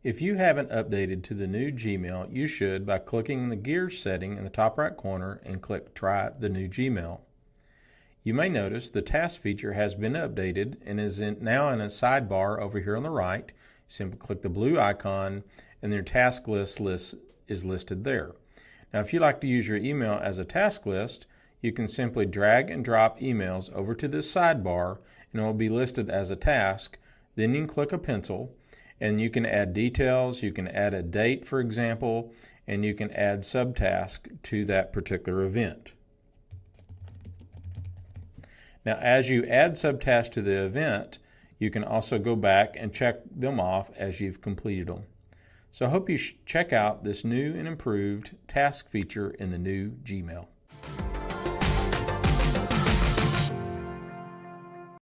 If you haven't updated to the new Gmail, you should by clicking the gear setting in the top right corner and click Try the new Gmail. You may notice the task feature has been updated and is now in a sidebar over here on the right. Simply click the blue icon and your task list is listed there. Now if you like to use your email as a task list, you can simply drag and drop emails over to this sidebar and it will be listed as a task. Then you can click a pencil and you can add details, you can add a date for example, and you can add subtask to that particular event. Now as you add subtasks to the event, you can also go back and check them off as you've completed them. So I hope you check out this new and improved task feature in the new Gmail.